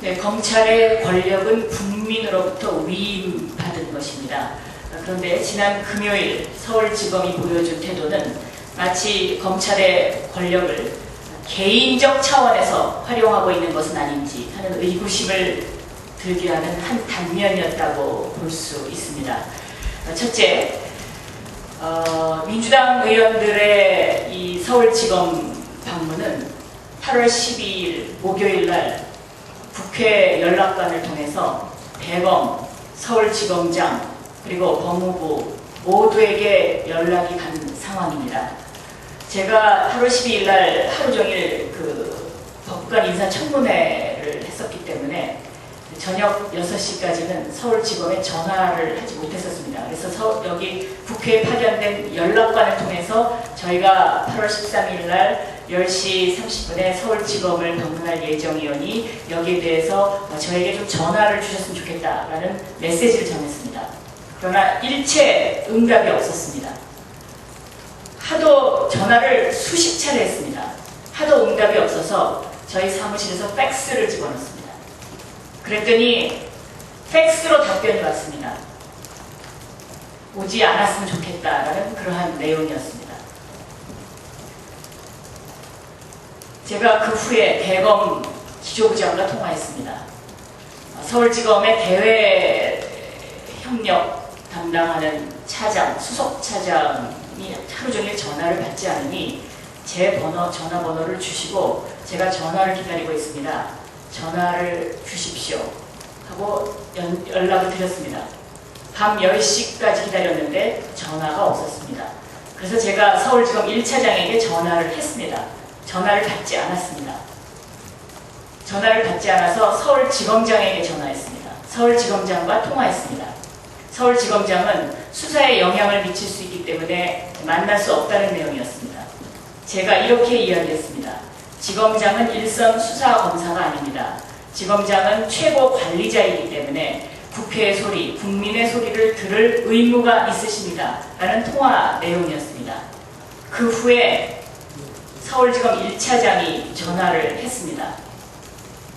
네, 검찰의 권력은 국민으로부터 위임받은 것입니다. 그런데 지난 금요일 서울지검이 보여준 태도는 마치 검찰의 권력을 개인적 차원에서 활용하고 있는 것은 아닌지 하는 의구심을 들게 하는 한 단면이었다고 볼 수 있습니다. 첫째, 민주당 의원들의 이 서울지검 방문은 8월 12일 목요일 날 국회 연락관을 통해서 대검, 서울지검장, 그리고 법무부 모두에게 연락이 간 상황입니다. 제가 8월 12일 날 하루 종일 그 법관 인사청문회를 했었기 때문에 저녁 6시까지는 서울지검에 전화를 하지 못했었습니다. 그래서 여기 국회에 파견된 연락관을 통해서 저희가 8월 13일 날 10시 30분에 서울지검을 방문할 예정이오니 여기에 대해서 저에게 좀 전화를 주셨으면 좋겠다라는 메시지를 전했습니다. 그러나 일체 응답이 없었습니다. 하도 전화를 수십 차례 했습니다. 하도 응답이 없어서 저희 사무실에서 팩스를 집어넣습니다. 그랬더니 팩스로 답변이 왔습니다. 오지 않았으면 좋겠다라는 그러한 내용이었습니다. 제가 그 후에 대검 기조부장과 통화했습니다. 서울지검의 대외협력 담당하는 차장, 수석 차장이 하루 종일 전화를 받지 않으니 제 전화번호를 주시고 제가 전화를 기다리고 있습니다. 전화를 주십시오 하고 연락을 드렸습니다. 밤 10시까지 기다렸는데 전화가 없었습니다. 그래서 제가 서울지검 1차장에게 전화를 했습니다. 전화를 받지 않았습니다. 전화를 받지 않아서 서울지검장에게 전화했습니다. 서울지검장과 통화했습니다. 서울지검장은 수사에 영향을 미칠 수 있기 때문에 만날 수 없다는 내용이었습니다. 제가 이렇게 이야기했습니다. 지검장은 일선 수사검사가 아닙니다. 지검장은 최고 관리자이기 때문에 국회의 소리, 국민의 소리를 들을 의무가 있으십니다. 라는 통화 내용이었습니다. 그 후에 서울지검 1차장이 전화를 했습니다.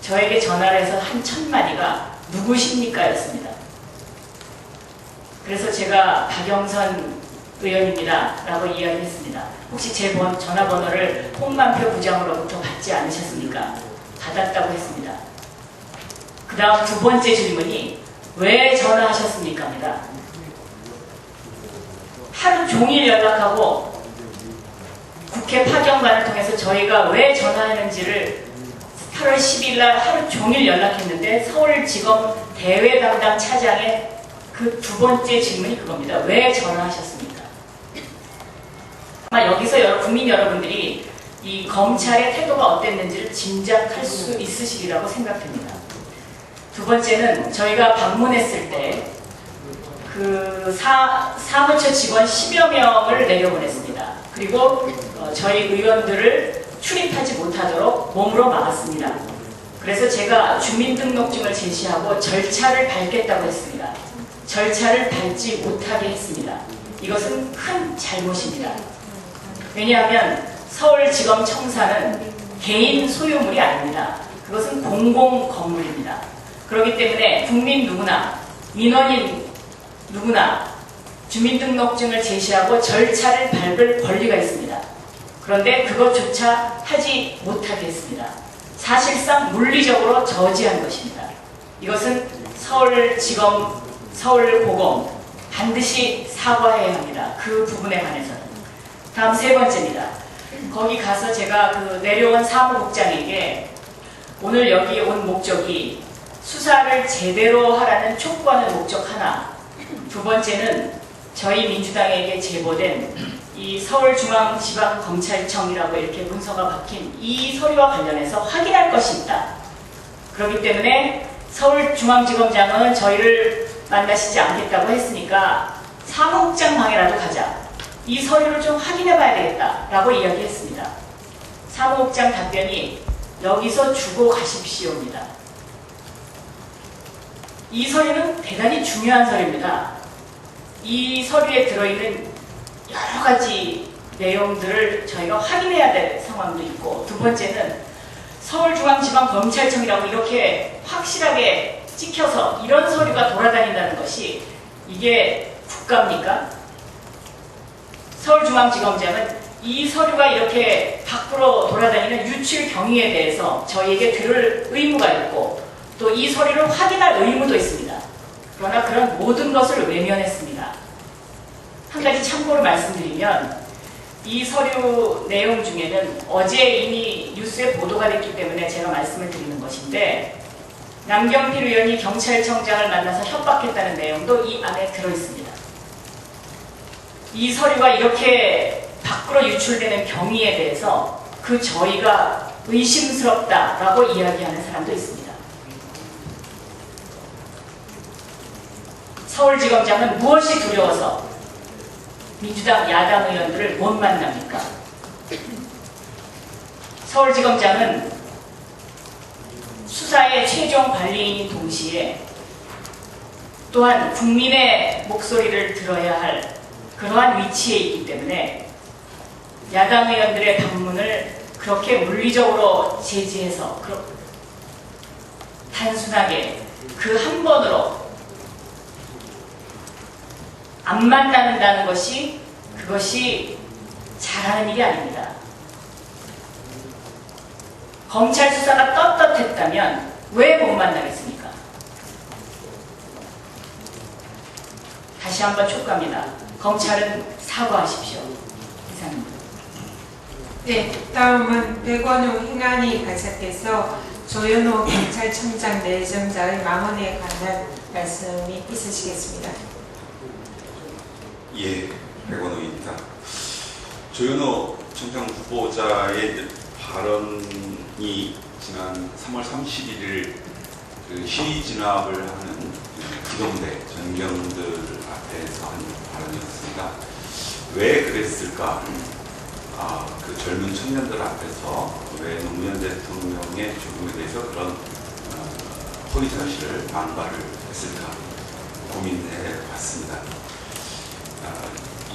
저에게 전화를 해서 한 첫 마디가 누구십니까? 였습니다. 그래서 제가 박영선 의원입니다. 라고 이야기했습니다. 혹시 제 전화번호를 홍만표 부장으로부터 받지 않으셨습니까? 받았다고 했습니다. 그 다음 두 번째 질문이 왜 전화하셨습니까? 입니다. 하루 종일 연락하고 국회 파견관을 통해서 저희가 왜 전화하는지를 8월 10일 날 하루 종일 연락했는데 서울지검 대외 담당 차장의 그 두 번째 질문이 그겁니다. 왜 전화하셨습니까? 아마 여기서 국민 여러분들이 이 검찰의 태도가 어땠는지를 짐작할 수 있으시리라고 생각됩니다. 두 번째는 저희가 방문했을 때 그 사무처 직원 10여 명을 내려보냈습니다. 그리고 저희 의원들을 출입하지 못하도록 몸으로 막았습니다. 그래서 제가 주민등록증을 제시하고 절차를 밟겠다고 했습니다. 절차를 밟지 못하게 했습니다. 이것은 큰 잘못입니다. 왜냐하면 서울지검 청사는 개인 소유물이 아닙니다. 그것은 공공 건물입니다. 그렇기 때문에 국민 누구나, 민원인 누구나 주민등록증을 제시하고 절차를 밟을 권리가 있습니다. 그런데 그것조차 하지 못하게 했습니다. 사실상 물리적으로 저지한 것입니다. 이것은 서울지검, 서울고검 반드시 사과해야 합니다. 그 부분에 관해서는. 다음 세 번째입니다. 거기 가서 제가 그 내려온 사무국장에게 오늘 여기 온 목적이 수사를 제대로 하라는 촉구하는 목적 하나, 두 번째는 저희 민주당에게 제보된 이 서울중앙지방검찰청이라고 이렇게 문서가 박힌 이 서류와 관련해서 확인할 것이 있다. 그렇기 때문에 서울중앙지검장은 저희를 만나시지 않겠다고 했으니까 사무국장 방에라도 가자. 이 서류를 좀 확인해 봐야 되겠다라고 이야기했습니다. 사무국장 답변이 여기서 주고 가십시오입니다. 이 서류는 대단히 중요한 서류입니다. 이 서류에 들어있는 여러 가지 내용들을 저희가 확인해야 될 상황도 있고, 두 번째는 서울중앙지방검찰청이라고 이렇게 확실하게 찍혀서 이런 서류가 돌아다닌다는 것이 이게 국가입니까? 서울중앙지검장은 이 서류가 이렇게 밖으로 돌아다니는 유출 경위에 대해서 저희에게 들을 의무가 있고 또 이 서류를 확인할 의무도 있습니다. 그러나 그런 모든 것을 외면했습니다. 한 가지 참고로 말씀드리면 이 서류 내용 중에는 어제 이미 뉴스에 보도가 됐기 때문에 제가 말씀을 드리는 것인데 남경필 의원이 경찰청장을 만나서 협박했다는 내용도 이 안에 들어있습니다. 이 서류가 이렇게 밖으로 유출되는 경위에 대해서 그 저희가 의심스럽다라고 이야기하는 사람도 있습니다. 서울지검장은 무엇이 두려워서 민주당 야당 의원들을 못 만납니까? 서울지검장은 수사의 최종 관리인인 동시에 또한 국민의 목소리를 들어야 할 그러한 위치에 있기 때문에 야당 의원들의 방문을 그렇게 물리적으로 제지해서 단순하게 그 한 번으로 안 만나는다는 것이 그것이 잘하는 일이 아닙니다. 검찰 수사가 떳떳했다면 왜 못 만나겠습니까? 다시 한번 촉구합니다. 검찰은 사과하십시오. 이상입니다. 네, 다음은 백원우 행안위 간사께서 조현호 경찰청장 내정자의 망언에 관한 말씀이 있으시겠습니다. 예, 백원우입니다. 조현호 청장 후보자의 발언이 지난 3월 31일 그 시위 진압을 하는 기동대 전경들 앞에서 한 발언이었습니다. 왜 그랬을까? 그 젊은 청년들 앞에서 왜 노무현 대통령의 죽음에 대해서 그런 허위 사실을 반발을 했을까 고민해 봤습니다.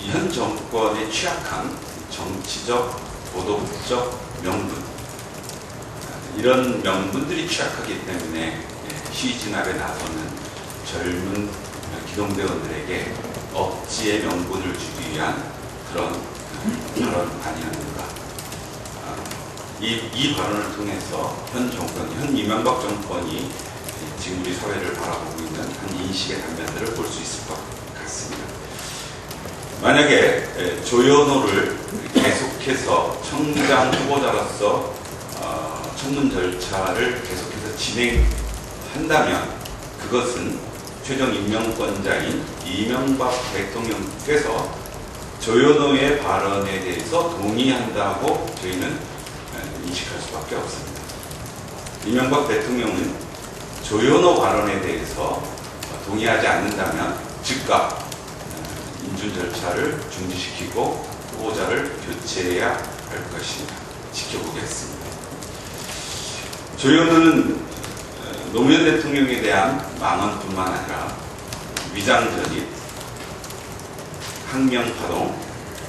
현 정권에 취약한 정치적, 도덕적 명분, 이런 명분들이 취약하기 때문에 시위 진압에 나서는 젊은 기동대원들에게 억지의 명분을 주기 위한 그런 발언 아니었는가. 이 발언을 통해서 현 정권, 현 이명박 정권이 지금 우리 사회를 바라보고 있는 한 인식의 단면들을 볼 수 있을 것 같습니다. 만약에 조현호를 계속해서 청장 후보자로서 청문 절차를 계속해서 진행한다면 그것은 최종 임명권자인 이명박 대통령께서 조현호의 발언에 대해서 동의한다고 저희는 인식할 수밖에 없습니다. 이명박 대통령은 조현호 발언에 대해서 동의하지 않는다면 즉각 인준 절차를 중지시키고 후보자를 교체해야 할 것입니다. 지켜보겠습니다. 조현호는 노무현 대통령에 대한 망언뿐만 아니라 위장전입, 항명파동,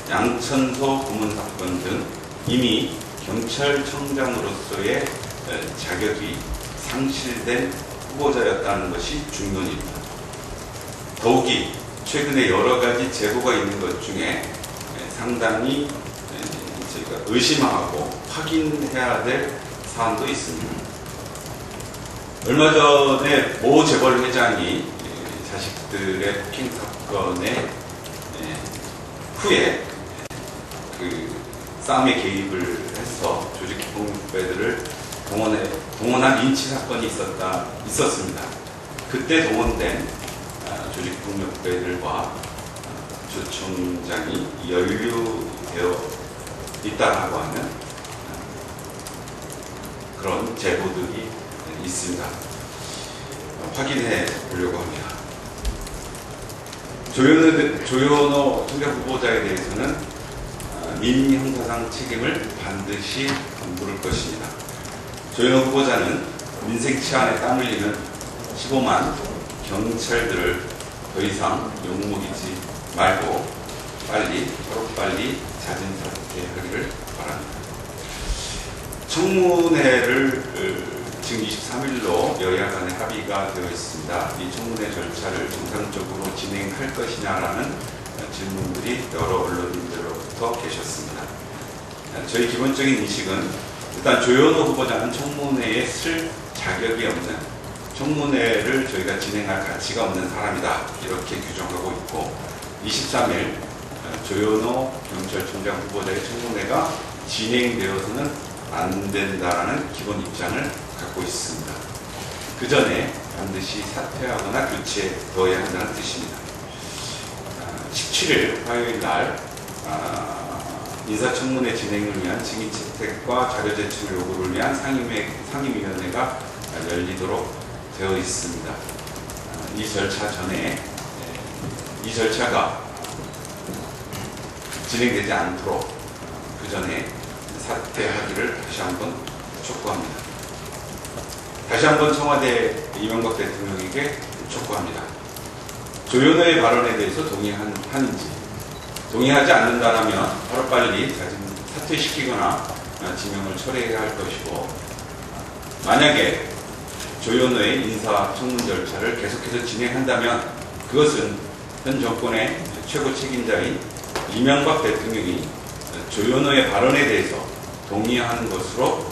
양천소 고문 사건 등 이미 경찰청장으로서의 자격이 상실된 후보자였다는 것이 중론입니다. 더욱이 최근에 여러 가지 제보가 있는 것 중에 상당히 저희가 의심하고 확인해야 될 사안도 있습니다. 얼마 전에 모 재벌 회장이 자식들의 폭행 사건에 후에 그 싸움에 개입을 해서 조직폭력배들을 동원한 인치 사건이 있었습니다. 그때 동원된 조직폭력배들과 조 청장이 연루되어 있다라고 하는 그런 제보들이 있습니다. 확인해 보려고 합니다. 조현호 청장 후보자에 대해서는 민형사상 책임을 반드시 물을 것입니다. 조현호 후보자는 민생 치안에 땀 흘리는 15만 경찰들을 더 이상 욕먹이지 말고 빨리 자진 사퇴하기를 바랍니다. 청문회를 지금 23일로 여야 간의 합의가 되어 있습니다. 이 청문회 절차를 정상적으로 진행할 것이냐라는 질문들이 여러 언론인들로부터 계셨습니다. 저희 기본적인 인식은 일단 조현오 후보자는 청문회에 쓸 자격이 없는, 청문회를 저희가 진행할 가치가 없는 사람이다, 이렇게 규정하고 있고, 23일 조현오 경찰청장 후보자의 청문회가 진행되어서는 안 된다라는 기본 입장을 갖고 있습니다. 그 전에 반드시 사퇴하거나 교체되어야 한다는 뜻입니다. 17일 화요일 날 인사청문회 진행을 위한 증인 채택과 자료 제출 요구를 위한 상임위원회가 열리도록 되어 있습니다. 이 절차 전에 이 절차가 진행되지 않도록 그 전에 사퇴하기를 다시 한번 촉구합니다. 다시 한번 청와대 이명박 대통령에게 촉구합니다. 조현오의 발언에 대해서 동의하는지, 동의하지 않는다라면 하루빨리 사퇴시키거나 지명을 철회해야 할 것이고, 만약에 조현오의 인사청문 절차를 계속해서 진행한다면 그것은 현 정권의 최고 책임자인 이명박 대통령이 조현오의 발언에 대해서 동의하는 것으로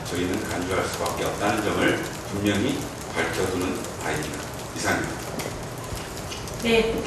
저희는 간주할 수밖에 없다는 점을 분명히 밝혀두는 바입니다. 이상입니다. 네.